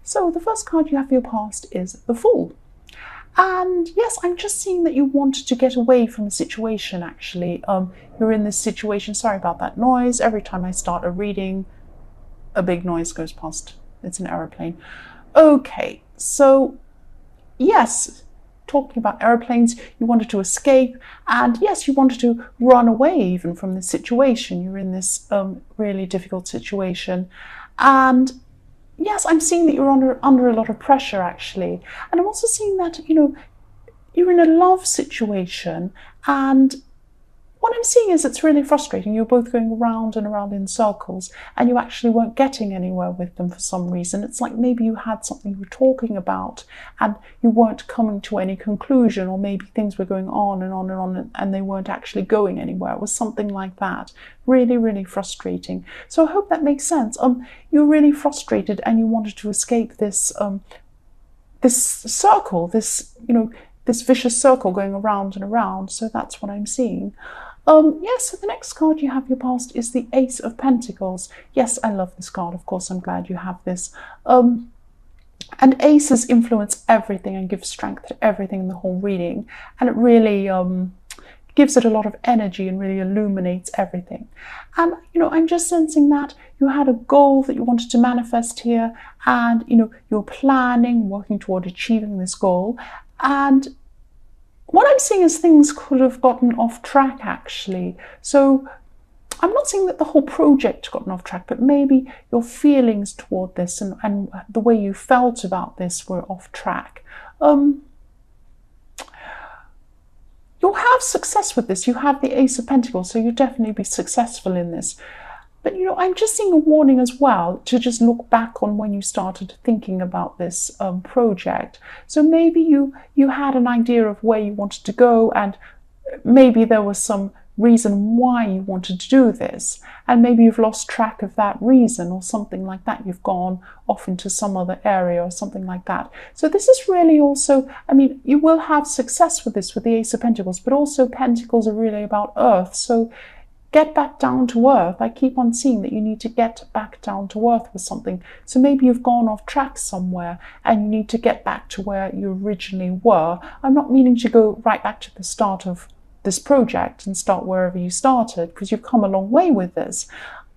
So the first card you have for your past is the Fool. And yes, I'm just seeing that you wanted to get away from a situation, actually. You're in this situation. Sorry about that noise. Every time I start a reading, a big noise goes past. It's an aeroplane. Okay, so yes, talking about aeroplanes, you wanted to escape, and yes, you wanted to run away even from this situation. You're in this really difficult situation, and yes, I'm seeing that you're under a lot of pressure, actually. And I'm also seeing that, you're in a love situation, and what I'm seeing is it's really frustrating. You're both going around and around in circles, and you actually weren't getting anywhere with them for some reason. It's like maybe you had something you were talking about and you weren't coming to any conclusion, or maybe things were going on and on and on and they weren't actually going anywhere. It was something like that. Really, really frustrating. So I hope that makes sense. You're really frustrated and you wanted to escape this this circle, this vicious circle going around and around. So that's what I'm seeing. Yes, so the next card you have your past is the Ace of Pentacles. Yes, I love this card. Of course, I'm glad you have this. And aces influence everything and give strength to everything in the whole reading. And it really gives it a lot of energy and really illuminates everything. And, I'm just sensing that you had a goal that you wanted to manifest here, and, you're planning, working toward achieving this goal. And what I'm seeing is things could have gotten off track, actually. So I'm not saying that the whole project gotten off track, but maybe your feelings toward this and the way you felt about this were off track. You'll have success with this. You have the Ace of Pentacles, so you'll definitely be successful in this. But, I'm just seeing a warning as well to just look back on when you started thinking about this project. So maybe you had an idea of where you wanted to go, and maybe there was some reason why you wanted to do this. And maybe you've lost track of that reason or something like that. You've gone off into some other area or something like that. So this is really also, you will have success with this, with the Ace of Pentacles, but also Pentacles are really about earth. So get back down to earth. I keep on seeing that you need to get back down to earth with something. So maybe you've gone off track somewhere and you need to get back to where you originally were. I'm not meaning to go right back to the start of this project and start wherever you started, because you've come a long way with this.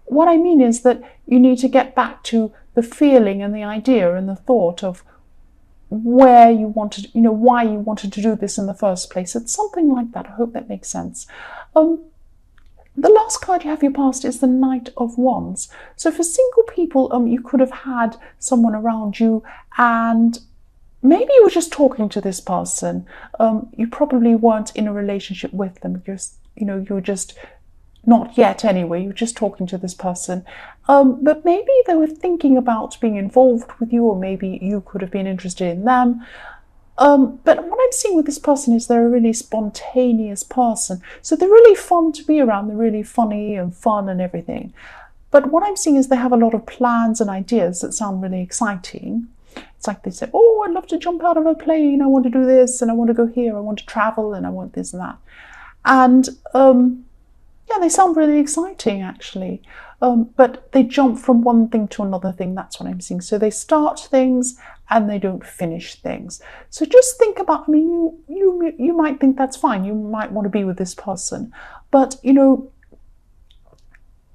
What I mean is that you need to get back to the feeling and the idea and the thought of where you wanted, why you wanted to do this in the first place. It's something like that. I hope that makes sense. The last card you have your past is the Knight of Wands. So for single people, you could have had someone around you, and maybe you were just talking to this person. You probably weren't in a relationship with them. You're just not yet anyway. You're just talking to this person. But maybe they were thinking about being involved with you, or maybe you could have been interested in them. But what I'm seeing with this person is they're a really spontaneous person. So they're really fun to be around. They're really funny and fun and everything. But what I'm seeing is they have a lot of plans and ideas that sound really exciting. It's like they say, oh, I'd love to jump out of a plane. I want to do this, and I want to go here. I want to travel, and I want this and that. And yeah, they sound really exciting, actually. But they jump from one thing to another thing. That's what I'm seeing. So they start things and they don't finish things. So just think about, you might think that's fine. You might want to be with this person. But,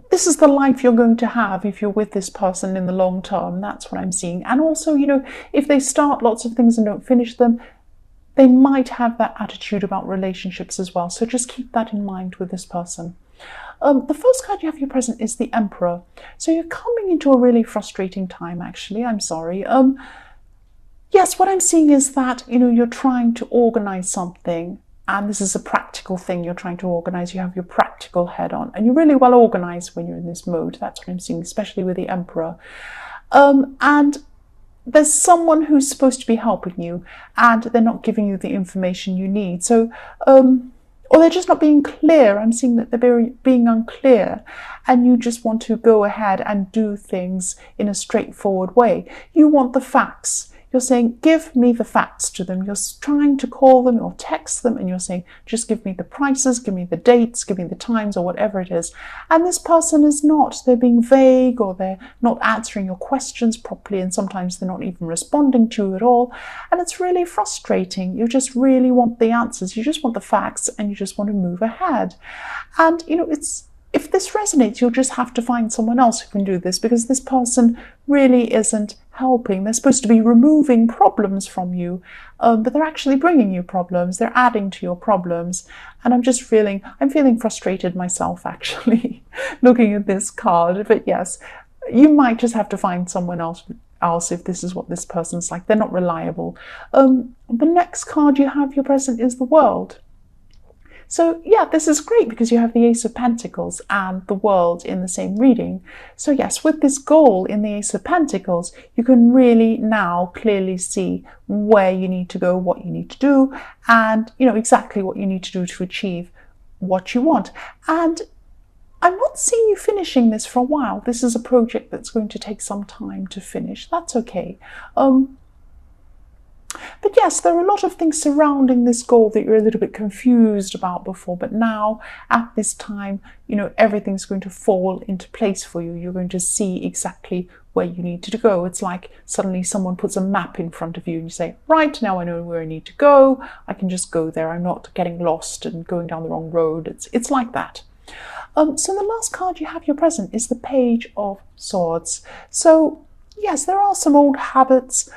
this is the life you're going to have if you're with this person in the long term. That's what I'm seeing. And also, if they start lots of things and don't finish them, they might have that attitude about relationships as well. So just keep that in mind with this person. The first card you have your present is the Emperor. So you're coming into a really frustrating time, actually. I'm sorry. Yes, what I'm seeing is that, you're trying to organize something, and this is a practical thing you're trying to organize. You have your practical head on, and you're really well organized when you're in this mode. That's what I'm seeing, especially with the Emperor. And there's someone who's supposed to be helping you, and they're not giving you the information you need. So, or they're just not being clear. I'm seeing that they're being unclear, and you just want to go ahead and do things in a straightforward way. You want the facts. you're saying, give me the facts to them. You're trying to call them or text them, and you're saying, just give me the prices, give me the dates, give me the times, or whatever it is. And this person is not. They're being vague, or they're not answering your questions properly, and sometimes they're not even responding to you at all. And it's really frustrating. You just really want the answers. You just want the facts, and you just want to move ahead. And, if this resonates, you'll just have to find someone else who can do this, because this person really isn't helping. They're supposed to be removing problems from you, but they're actually bringing you problems. They're adding to your problems. And I'm feeling frustrated myself, actually, looking at this card. But yes, you might just have to find someone else if this is what this person's like. They're not reliable. The next card you have, your present, is the World. So yeah, this is great because you have the Ace of Pentacles and the World in the same reading. So yes, with this goal in the Ace of Pentacles, you can really now clearly see where you need to go, what you need to do, and exactly what you need to do to achieve what you want. And I'm not seeing you finishing this for a while. This is a project that's going to take some time to finish. That's okay. But yes, there are a lot of things surrounding this goal that you're a little bit confused about before, but now at this time, everything's going to fall into place for you. You're going to see exactly where you need to go. It's like suddenly someone puts a map in front of you and you say, right, now I know where I need to go. I can just go there. I'm not getting lost and going down the wrong road. It's like that. So the last card you have, your present, is the Page of Swords. So yes, there are some old habits,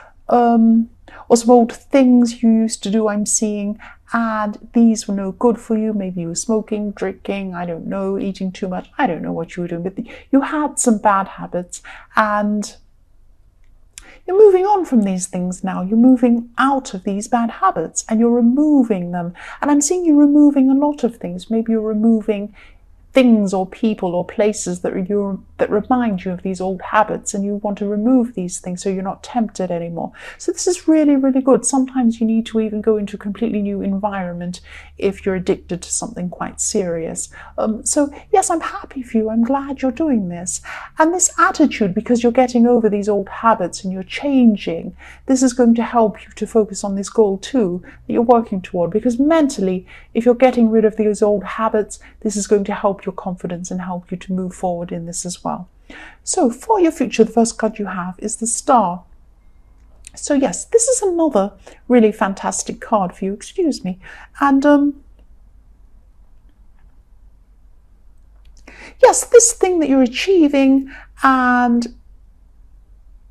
or some old things you used to do, I'm seeing, and these were no good for you. Maybe you were smoking, drinking, I don't know, eating too much. I don't know what you were doing, but you had some bad habits, and you're moving on from these things now. You're moving out of these bad habits, and you're removing them. And I'm seeing you removing a lot of things. Maybe you're removing things or people or places that remind you of these old habits, and you want to remove these things so you're not tempted anymore. So this is really, really good. Sometimes you need to even go into a completely new environment if you're addicted to something quite serious. So yes, I'm happy for you. I'm glad you're doing this. And this attitude, because you're getting over these old habits and you're changing, this is going to help you to focus on this goal too that you're working toward, because mentally, if you're getting rid of these old habits, this is going to help your confidence and help you to move forward in this as well. So for your future, the first card you have is the Star. So yes, this is another really fantastic card for you, excuse me. And yes, this thing that you're achieving, and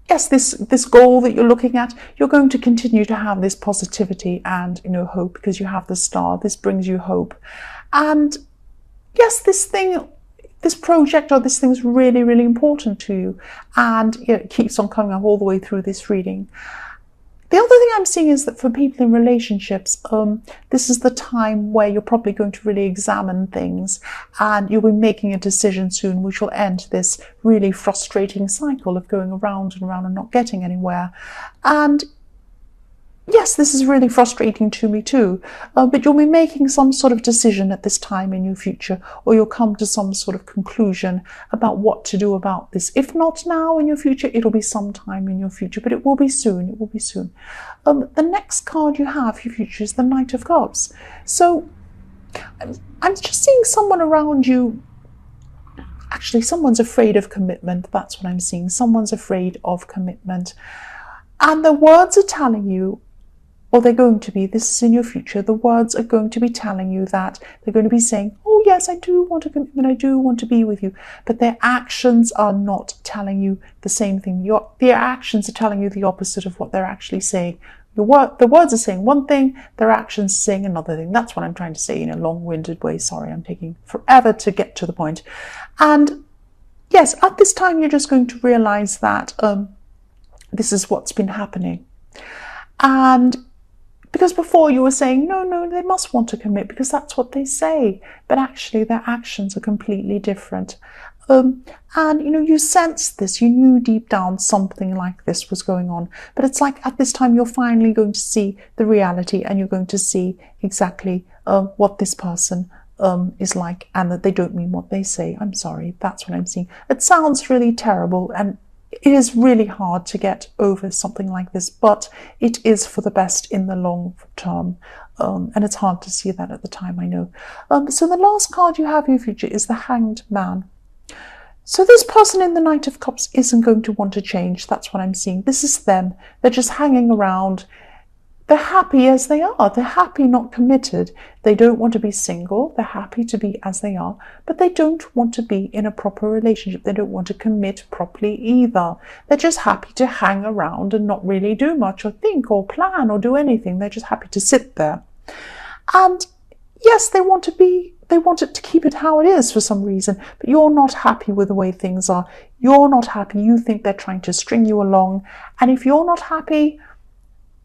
yes, this goal that you're looking at, you're going to continue to have this positivity and hope, because you have the Star. This brings you hope. And yes, this project or this thing's really, really important to you, and it keeps on coming up all the way through this reading. The other thing I'm seeing is that for people in relationships, this is the time where you're probably going to really examine things, and you'll be making a decision soon which will end this really frustrating cycle of going around and around and not getting anywhere. And yes, this is really frustrating to me too, but you'll be making some sort of decision at this time in your future, or you'll come to some sort of conclusion about what to do about this. If not now in your future, it'll be sometime in your future, but it will be soon. It will be soon. The next card you have for your future is the Knight of Cups. So I'm just seeing someone around you. Actually, someone's afraid of commitment. That's what I'm seeing. Someone's afraid of commitment. And the words are telling you, or they're going to be, this is in your future, the words are going to be telling you that. They're going to be saying, oh yes, I do want a commitment, I do want to be with you. But their actions are not telling you the same thing. Their actions are telling you the opposite of what they're actually saying. The words are saying one thing, their actions are saying another thing. That's what I'm trying to say in a long-winded way. Sorry, I'm taking forever to get to the point. And yes, at this time, you're just going to realize that this is what's been happening. And because before you were saying, no, they must want to commit because that's what they say. But actually their actions are completely different. And, you sense this. You knew deep down something like this was going on. But it's like at this time you're finally going to see the reality, and you're going to see exactly what this person is like, and that they don't mean what they say. I'm sorry, that's what I'm seeing. It sounds really terrible, and it is really hard to get over something like this, but it is for the best in the long term. And it's hard to see that at the time, I know. So the last card you have in your future is the Hanged Man. So this person in the Knight of Cups isn't going to want to change. That's what I'm seeing. This is them. They're just hanging around. They're happy as they are. They're happy, not committed. They don't want to be single. They're happy to be as they are, but they don't want to be in a proper relationship. They don't want to commit properly either. They're just happy to hang around and not really do much or think or plan or do anything. They're just happy to sit there. And yes, they want it to keep it how it is for some reason, but you're not happy with the way things are. You're not happy. You think they're trying to string you along. And if you're not happy,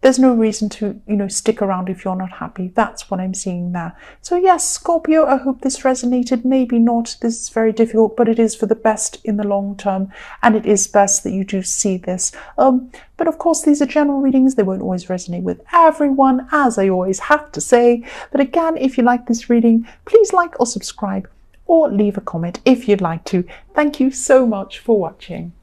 there's no reason to, stick around if you're not happy. That's what I'm seeing there. So yes, Scorpio, I hope this resonated. Maybe not. This is very difficult, but it is for the best in the long term. And it is best that you do see this. But of course, these are general readings. They won't always resonate with everyone, as I always have to say. But again, if you like this reading, please like or subscribe or leave a comment if you'd like to. Thank you so much for watching.